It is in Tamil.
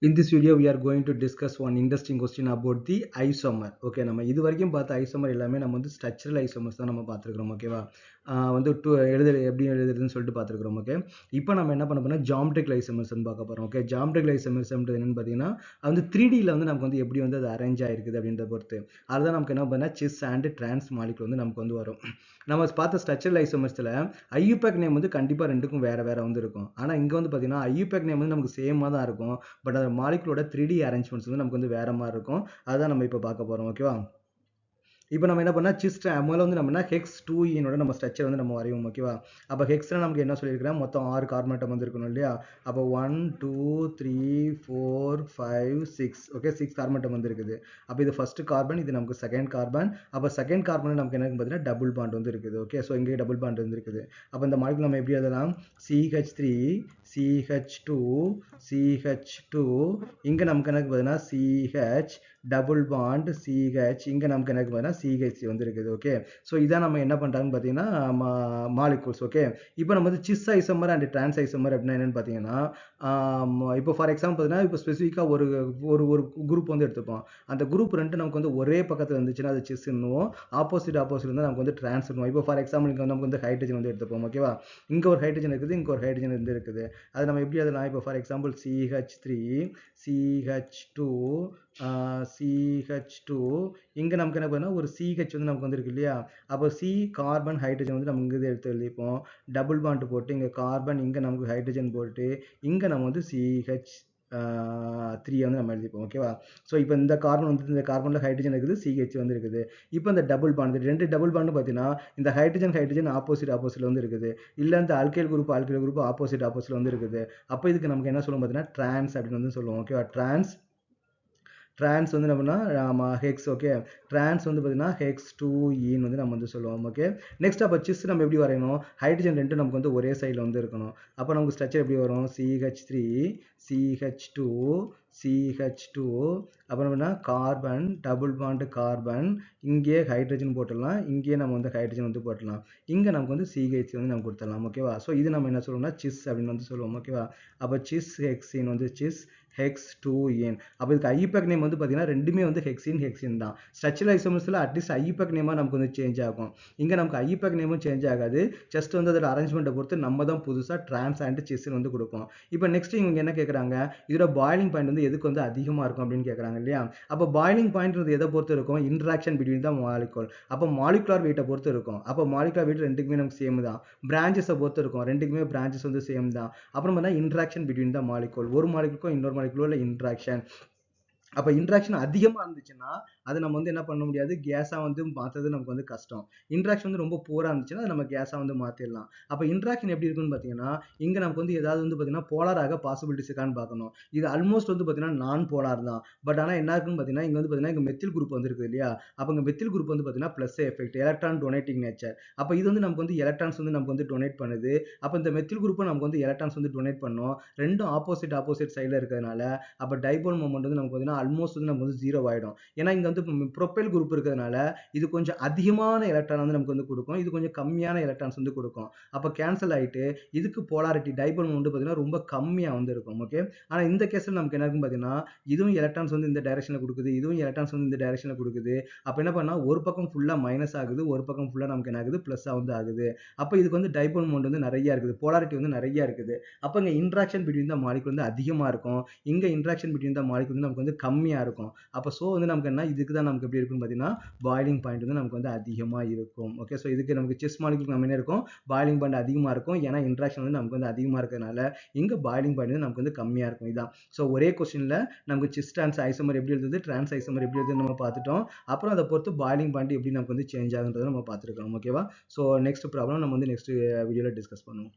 In this video, we are going to discuss one interesting question about the isomer. Okay, நம்ம இது வரைக்கும் பார்த்த ஐசோமர் எல்லாமே நம்ம வந்து ஸ்ட்ரக்சரல் ஐசோமர்ஸ் தான் நம்ம பார்த்துருக்கோம். ஓகேவா, வந்து எப்படி எழுதுறதுன்னு சொல்லிட்டு பார்த்துருக்கோம். ஓகே, இப்போ நம்ம என்ன பண்ண போறோம், ஜாமெட்ரிக்கல் ஐசோமர்ஸ் பார்க்க போறோம். ஓகே, ஜாமெட்ரிக்கல் ஐசோமர்ஸ் என்னன்னு பார்த்தீங்கன்னா, அது வந்து 3Dல வந்து நமக்கு வந்து எப்படி வந்து அது அரேஞ்ச் ஆயிருக்குது அப்படின்றத பொறுத்து அதுதான் நமக்கு என்ன பண்ணா சிஸ் அண்ட் டிரான்ஸ் மாலிகுல் வந்து நமக்கு வந்து வரும். நம்ம பார்த்த ஸ்ட்ரக்சரல் ஐசோமர்ஸ்ல ஐயூபேக் நேம் வந்து கண்டிப்பா ரெண்டுக்கும் வேற வேற வந்து இருக்கும். ஆனா இங்க வந்து பார்த்தீங்கன்னா ஐயூபேக் நேம் வந்து நமக்கு சேமா தான் இருக்கும். பட் அந்த மாலிகுலோட 3D அரேஞ்ச்மெண்ட்ஸ் வந்து நமக்கு வந்து வேற மாதிரி இருக்கும். அதுதான் நம்ம இப்போ பார்க்க போறோம். ஓகேவா, இப்போ நம்ம என்ன பண்ணா சிஸ் முதல்ல வந்து நம்ம ஹெக்ஸ் 2ஈனோட நம்ம ஸ்ட்ரக்சர் வந்து நம்ம வரைவோம். ஓகேவா, அப்போ ஹெக்ஸ்ல நமக்கு என்ன சொல்லியிருக்கிறேன், மொத்தம் 6 கார்பன் ஆட்டம் வந்து இருக்கணும் இல்லையா. அப்போ 1 2 3 4 5 6. ஓகே, 6 கார்பன் ஆட்டம் வந்து இருக்குது. அப்போ இது ஃபர்ஸ்ட் கார்பன், இது நமக்கு செகண்ட் கார்பன். அப்போ செகண்ட் கார்பன் நமக்கு என்ன பார்த்தீங்கன்னா டபுள் பாண்ட் வந்து இருக்குது. ஓகே, ஸோ இங்கே டபுள் பாண்ட் வந்து இருக்குது. அப்போ இந்த மாலிகுல் நம்ம எப்படி எழுதலாம், CH3 CH2 CH2. இங்கே நமக்கு எனக்கு பார்த்தீங்கன்னா CH டபுள் பாண்ட் CH. இங்கே நமக்கு எனக்கு பார்த்தீங்கன்னா CH வந்து இருக்குது. ஓகே, ஸோ இதான் நம்ம என்ன பண்ணுறாங்கன்னு பார்த்தீங்கன்னா மாலிகுல்ஸ். ஓகே, இப்போ நம்ம வந்து sis isomer and trans isomer அப்படின்னா என்னன்னு பார்த்தீங்கன்னா, இப்போ ஃபார் எக்ஸாம்பிள் பார்த்தீங்கன்னா இப்போ ஸ்பெசிஃபிக்காக ஒரு ஒரு ஒரு குரூப் வந்து எடுத்துப்போம். அந்த குரூப் ரெண்டு நமக்கு வந்து ஒரே பக்கத்தில் இருந்துச்சுன்னா அது சிஸ்ன்னுவோம், ஆப்போசிட் வந்து நமக்கு வந்து டிரான்ஸ்னுவோம். இப்போ ஃபார் எக்ஸாம்பிள் இங்கே நமக்கு வந்து ஹைட்ரஜன் வந்து எடுத்துப்போம். ஓகேவா, இங்கே ஒரு ஹைட்ரஜன் இருக்குது, இங்கே ஒரு ஹைட்ரஜன் வந்து இருக்குது. அது நம்ம எப்படி அதெல்லாம் இப்போ for example CH3 CH2 CH2. இங்கே நமக்கு என்ன பண்ணால் ஒரு CH வந்து நமக்கு வந்துருக்கு இல்லையா. அப்போ C கார்பன் ஹைட்ரஜன் வந்து நம்ம இங்கே எடுத்து எழுதிப்போம், டபுள் பாண்ட் போட்டு இங்கே கார்பன், இங்கே நமக்கு ஹைட்ரஜன் போட்டு இங்கே நம்ம வந்து CH3 வந்து நம்ம எழுதிப்போம். ஓகேவா, ஸோ இப்போ இந்த கார்பன் வந்து இந்த கார்பனில் ஹைட்ரஜன் இருக்குது, CH வந்து இருக்குது. இப்போ இந்த டபுள் பாண்ட், ரெண்டு டபுள் பாண்ட் பார்த்தீங்கன்னா இந்த ஹைட்ரஜன் ஆப்போசிட்ல வந்து இருக்குது, இல்லை இந்த ஆல்கைல் குரூப் ஆப்போசிட்ல வந்து இருக்குது. அப்போ இதுக்கு நமக்கு என்ன சொல்லுவோம் பார்த்தீங்கன்னா டிரான்ஸ் அப்படின்னு வந்து சொல்லுவோம். ஓகேவா, டிரான்ஸ் வந்து என்ன பண்ணா ஹெக்ஸ். ஓகே, டிரான்ஸ் வந்து பார்த்தீங்கன்னா ஹெக்ஸ் 2ஈன்னு வந்து நம்ம வந்து சொல்லுவோம். ஓகே, நெக்ஸ்ட் அப்போ சிஸ் நம்ம எப்படி வரையணும், ஹைட்ரஜன் ரெண்டு நமக்கு வந்து ஒரே சைடில் வந்து இருக்கணும். அப்போ நமக்கு ஸ்ட்ரக்சர் எப்படி வரும், CH3 CH2 CH2. அப்புறம் என்ன கார்பன் டபுள் பாண்ட் கார்பன், இங்கேயே ஹைட்ரஜன் போட்டுடலாம், இங்கேயே நம்ம வந்து ஹைட்ரஜன் வந்து போட்டுடலாம், இங்கே நமக்கு வந்து CH வந்து நம்ம கொடுத்துடலாம். ஓகேவா, ஸோ இது நம்ம என்ன சொல்லுவோம்னா சிஸ் அப்படின்னு வந்து சொல்லுவோம். ஓகேவா, அப்போ சிஸ் ஹெக்ஸின் வந்து சிஸ் ஹெக்ஸ் 2n. அப்போ இதுக்கு ஐயூபேக் நேம் வந்து பார்த்தீங்கன்னா ரெண்டுமே வந்து ஹெக்ஸின் தான். ஸ்ட்ரக்சரல் ஐசோமர்ஸில் அட்லீஸ்ட் ஐயூபேக் நேமாக நமக்கு வந்து சேஞ்ச் ஆகும். இங்கே நமக்கு ஐயூபேக் நேமும் சேஞ்ச் ஆகாது, ஜஸ்ட் வந்து அதோட அரேஞ்ச்மெண்ட்டை பொறுத்து நம்ம தான் புதுசாக டிரான்ஸ் அண்ட் சிஸ்ன்னு வந்து கொடுப்போம். இப்போ நெக்ஸ்ட் இவங்க என்ன கேட்குறாங்க, இதோட பாயிலிங் பாயிண்ட் வந்து எதுக்கு வந்து அதிகமாக இருக்கும் அப்படின்னு கேட்குறாங்க இல்லையா. அப்போ பாயிலிங் பாயிண்ட் எதை பொறுத்து இருக்கும், இன்ட்ராக்ஷன் பிட்வீன் த மாலிகுல். அப்போ மாலிகுலர் வெயிட்டை பொறுத்து இருக்கும். அப்போ மாலிகுலர் வெயிட் ரெண்டுக்குமே நமக்கு சேம் தான். பிரான்ச்சஸை பொறுத்து இருக்கும், ரெண்டுக்குமே பிரான்ச்சஸ் வந்து சேம் தான். அப்புறம் பார்த்தா இன்ட்ராக்ஷன் பிட்வீன் த மாலிகுல், ஒரு மாலிகுலுக்கும் இன்னொரு மாலிகுலோ இல்லை இன்ட்ராக்ஷன். அப்போ இன்ட்ராக்ஷன் அதிகமாக இருந்துச்சுன்னா அது நம்ம வந்து என்ன பண்ண முடியாது, கேஸாக வந்து மாற்றுறது நமக்கு வந்து கஷ்டம். இன்ட்ராக்ஷன் வந்து ரொம்ப பூராக இருந்துச்சுன்னா அது நம்ம கேஸாக வந்து மாற்றிடலாம். அப்போ இன்ட்ராக்ஷன் எப்படி இருக்குன்னு பார்த்தீங்கன்னா, இங்கே நமக்கு வந்து ஏதாவது வந்து பார்த்தீங்கன்னா போலாராக பாசிபிலிட்டிஸ் இருக்கான்னு பார்க்கணும். இது ஆல்மோஸ்ட் வந்து பார்த்தீங்கன்னா நான் போலார் தான். பட் ஆனால் என்ன இருக்குன்னு பார்த்தீங்கன்னா இங்கே வந்து பார்த்தீங்கன்னா இங்கே மெத்தில் குரூப் வந்துருக்கு இல்லையா. அப்போ இங்கே மெத்தில் குரூப் வந்து பார்த்தீங்கன்னா plus effect, electron donating nature. அப்போ இது வந்து நமக்கு வந்து எலக்ட்ரான்ஸ் வந்து நமக்கு வந்து டொனேட் பண்ணுது. அப்போ இந்த மெத்தில் குரூப்பும் நமக்கு வந்து எலக்ட்ரான்ஸ் வந்து டொனேட் பண்ணும். ரெண்டும் ஆப்போசிட் சைடில் இருக்கிறதுனால அப்போ டைபோல் மொமெண்ட் வந்து நமக்கு பார்த்தீங்கன்னா ஆல்மோஸ்ட் வந்து நமக்கு வந்து 0 ஆகிடும். ஏன்னா இங்கே வந்து ப்ரொபைல் குரூப் இருக்கிறதுனால இது கொஞ்சம் அதிகமான எலக்ட்ரான் வந்து நமக்கு வந்து கொடுக்கும், இது கொஞ்சம் கம்மியான எலக்ட்ரான்ஸ் வந்து கொடுக்கும். அப்போ கேன்சல் ஆகிட்டு இதுக்கு போலாரிட்டி டைபோல் மொமெண்ட் பார்த்தீங்கன்னா ரொம்ப கம்மியாக வந்து இருக்கும். ஓகே, ஆனால் இந்த கேஸில் நமக்கு என்ன இருக்கும் பார்த்தீங்கன்னா இதுவும் எலக்ட்ரான்ஸ் வந்து இந்த டைரக்ஷனில் கொடுக்குது, இதுவும் எலக்ட்ரான்ஸ் வந்து இந்த டைரக்ஷனில் கொடுக்குது. அப்போ என்ன பண்ணால் ஒரு பக்கம் ஃபுல்லாக மைனஸ் ஆகுது, ஒரு பக்கம் ஃபுல்லாக நமக்கு என்ன ஆகுது ப்ளஸ்ஸாக வந்து ஆகுது. அப்போ இதுக்கு வந்து டைபோல் மொமெண்ட் வந்து நிறைய இருக்குது, போலாரிட்டி வந்து நிறைய இருக்குது. அப்போ இங்கே இன்ட்ராக்ஷன் பிட்வீன் த மாலிகுல் வந்து அதிகமாக இருக்கும், இங்கே இன்ட்ராக்ஷன் பிட்வீன் த மாலிகுல் வந்து நமக்கு வந்து கம்மியாக இருக்கும். அப்போ ஸோ வந்து நமக்கு என்ன, இதுக்கு தான் நமக்கு எப்படி இருக்குன்னு பார்த்தீங்கன்னா பாயிலிங் பாயிண்ட் வந்து நமக்கு வந்து அதிகமாக இருக்கும். ஓகே, ஸோ இதுக்கு நமக்கு செஸ் மாலிகுல் நம்ம என்ன இருக்கும், பாயிலிங் பாயிண்ட் அதிகமாக இருக்கும். ஏன்னா இன்ட்ராக்ஷன் வந்து நமக்கு வந்து அதிகமாக இருக்கிறதுனால இங்கே பாயிலிங் பாயிண்ட் வந்து நமக்கு வந்து கம்மியாக இருக்கும். இதான் ஸோ ஒரே கொஸ்டினில் நமக்கு சிஸ் டிரான்ஸ் ஐசோமர் எப்படி எழுதுது, டிரான்ஸ் ஐசோமர் எப்படி எழுதுன்னு நம்ம பார்த்துட்டோம். அப்புறம் அதை பொறுத்து பாயிலிங் பாயிண்ட் எப்படி நமக்கு வந்து சேஞ்ச் ஆகுன்றதை நம்ம பார்த்துருக்கோம். ஓகேவா, ஸோ நெக்ஸ்ட் ப்ராப்ளம் நம்ம வந்து நெக்ஸ்ட் வீடியோவில் டிஸ்கஸ் பண்ணுவோம்.